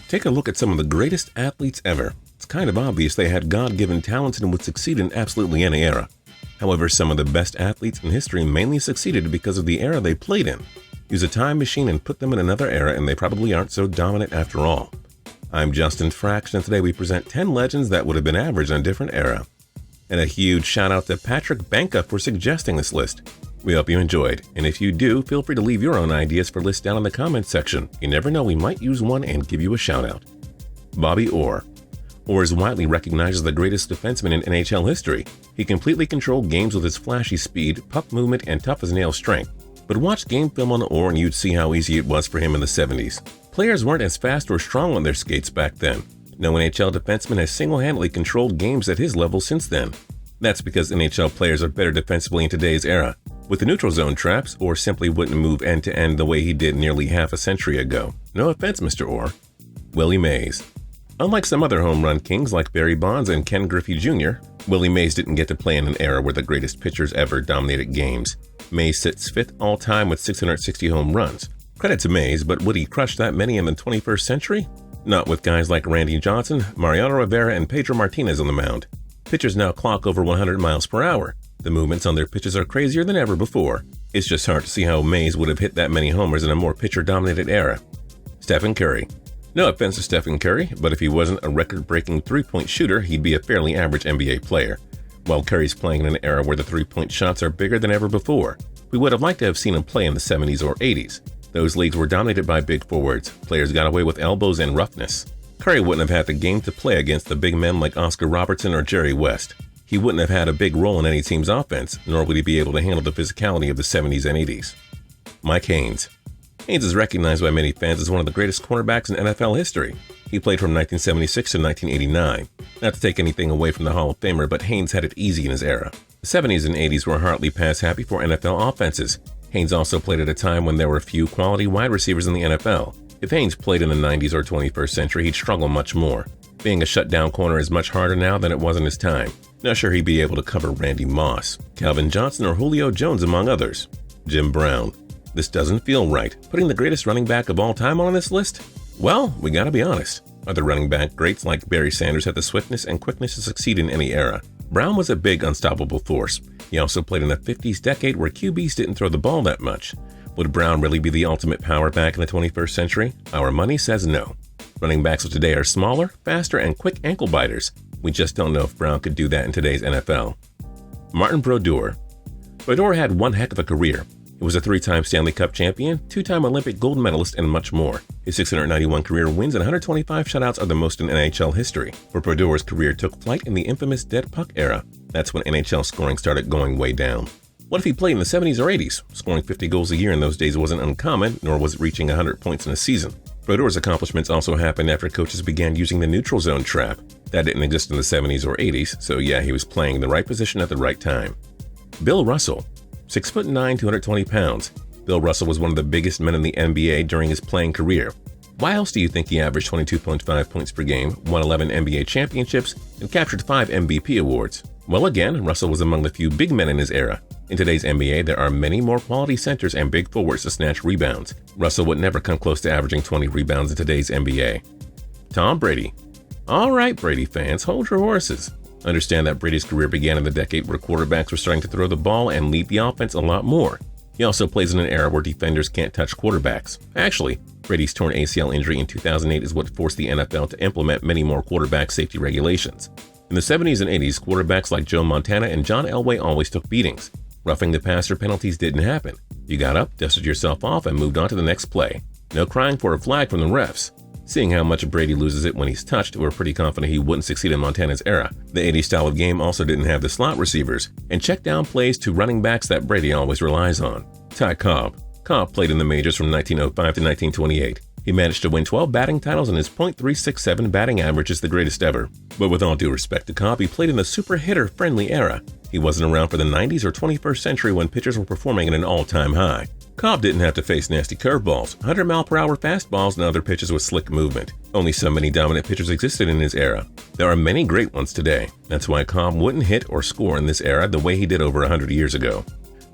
Take a look at some of the greatest athletes ever. It's kind of obvious they had God-given talents and would succeed in absolutely any era. However, some of the best athletes in history mainly succeeded because of the era they played in. Use a time machine and put them in another era and they probably aren't so dominant after all. I'm Justin Fraction and today we present 10 legends that would have been average in a different era. And a huge shout out to Patrick Banka for suggesting this list. We hope you enjoyed, and if you do, feel free to leave your own ideas for lists down in the comments section. You never know, we might use one and give you a shout out. Bobby Orr. Orr is widely recognized as the greatest defenseman in NHL history. He completely controlled games with his flashy speed, puck movement, and tough-as-nails strength. But watch game film on Orr and you'd see how easy it was for him in the 70s. Players weren't as fast or strong on their skates back then. No NHL defenseman has single-handedly controlled games at his level since then. That's because NHL players are better defensively in today's era. With the neutral zone traps, Orr simply wouldn't move end-to-end the way he did nearly half a century ago. No offense, Mr. Orr. Willie Mays. Unlike some other home run kings like Barry Bonds and Ken Griffey Jr., Willie Mays didn't get to play in an era where the greatest pitchers ever dominated games. Mays sits 5th all-time with 660 home runs. Credit to Mays, but would he crush that many in the 21st century? Not with guys like Randy Johnson, Mariano Rivera, and Pedro Martinez on the mound. Pitchers now clock over 100 miles per hour. The movements on their pitches are crazier than ever before. It's just hard to see how Mays would have hit that many homers in a more pitcher-dominated era. Stephen Curry. No offense to Stephen Curry, but if he wasn't a record-breaking three-point shooter, he'd be a fairly average NBA player. While Curry's playing in an era where the three-point shots are bigger than ever before, we would have liked to have seen him play in the 70s or 80s. Those leagues were dominated by big forwards. Players got away with elbows and roughness. Curry wouldn't have had the game to play against the big men like Oscar Robertson or Jerry West. He wouldn't have had a big role in any team's offense, nor would he be able to handle the physicality of the 70s and 80s. Mike Haynes. Haynes is recognized by many fans as one of the greatest cornerbacks in NFL history. He played from 1976 to 1989. Not to take anything away from the Hall of Famer, but Haynes had it easy in his era. The 70s and 80s were hardly pass-happy for NFL offenses. Haynes also played at a time when there were few quality wide receivers in the NFL. If Haynes played in the 90s or 21st century, he'd struggle much more. Being a shutdown corner is much harder now than it was in his time. Not sure he'd be able to cover Randy Moss, Calvin Johnson, or Julio Jones, among others. Jim Brown. This doesn't feel right. Putting the greatest running back of all time on this list? Well, we gotta be honest. Other running back greats like Barry Sanders had the swiftness and quickness to succeed in any era. Brown was a big, unstoppable force. He also played in the 50s decade where QBs didn't throw the ball that much. Would Brown really be the ultimate power back in the 21st century? Our money says no. Running backs of today are smaller, faster, and quick ankle biters. We just don't know if Brown could do that in today's NFL. Martin Brodeur. Brodeur had one heck of a career. He was a 3-time Stanley Cup champion, 2-time Olympic gold medalist, and much more. His 691 career wins and 125 shutouts are the most in NHL history. But Brodeur's career took flight in the infamous dead puck era. That's when NHL scoring started going way down. What if he played in the 70s or 80s? Scoring 50 goals a year in those days wasn't uncommon, nor was it reaching 100 points in a season. Brodeur's accomplishments also happened after coaches began using the neutral zone trap. That didn't exist in the 70s or 80s, so yeah, he was playing in the right position at the right time. Bill Russell. 6'9", 220 pounds. Bill Russell was one of the biggest men in the NBA during his playing career. Why else do you think he averaged 22.5 points per game, won 11 NBA championships, and captured 5 MVP awards? Well, again, Russell was among the few big men in his era. In today's NBA, there are many more quality centers and big forwards to snatch rebounds. Russell would never come close to averaging 20 rebounds in today's NBA. Tom Brady. All right, Brady fans, hold your horses. Understand that Brady's career began in the decade where quarterbacks were starting to throw the ball and lead the offense a lot more. He also plays in an era where defenders can't touch quarterbacks. Actually, Brady's torn ACL injury in 2008 is what forced the NFL to implement many more quarterback safety regulations. In the 70s and 80s, quarterbacks like Joe Montana and John Elway always took beatings. Roughing the passer penalties didn't happen. You got up, dusted yourself off, and moved on to the next play. No crying for a flag from the refs. Seeing how much Brady loses it when he's touched, we're pretty confident he wouldn't succeed in Montana's era. The 80s style of game also didn't have the slot receivers and check down plays to running backs that Brady always relies on. Ty Cobb. Cobb played in the majors from 1905 to 1928. He managed to win 12 batting titles and his .367 batting average is the greatest ever. But with all due respect to Cobb, he played in the super hitter-friendly era. He wasn't around for the 90s or 21st century when pitchers were performing at an all-time high. Cobb didn't have to face nasty curveballs, 100-mile-per-hour fastballs, and other pitches with slick movement. Only so many dominant pitchers existed in his era. There are many great ones today. That's why Cobb wouldn't hit or score in this era the way he did over 100 years ago.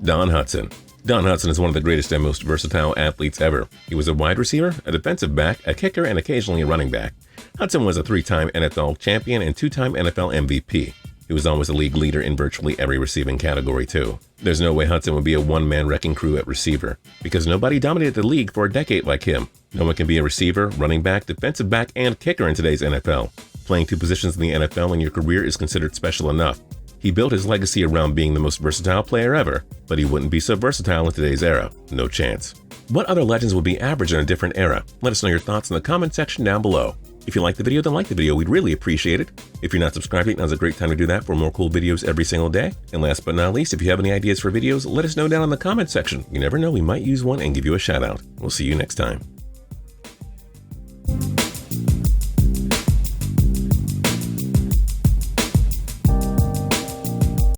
Don Hutson. Don Hutson is one of the greatest and most versatile athletes ever. He was a wide receiver, a defensive back, a kicker, and occasionally a running back. Hutson was a 3-time NFL champion and 2-time NFL MVP. He was always a league leader in virtually every receiving category, too. There's no way Hutson would be a one-man wrecking crew at receiver, because nobody dominated the league for a decade like him. No one can be a receiver, running back, defensive back, and kicker in today's NFL. Playing 2 positions in the NFL in your career is considered special enough. He built his legacy around being the most versatile player ever, but he wouldn't be so versatile in today's era. No chance. What other legends would be average in a different era? Let us know your thoughts in the comment section down below. If you like the video, then like the video. We'd really appreciate it. If you're not subscribed yet, now's a great time to do that for more cool videos every single day. And last but not least, if you have any ideas for videos, let us know down in the comment section. You never know, we might use one and give you a shout out. We'll see you next time.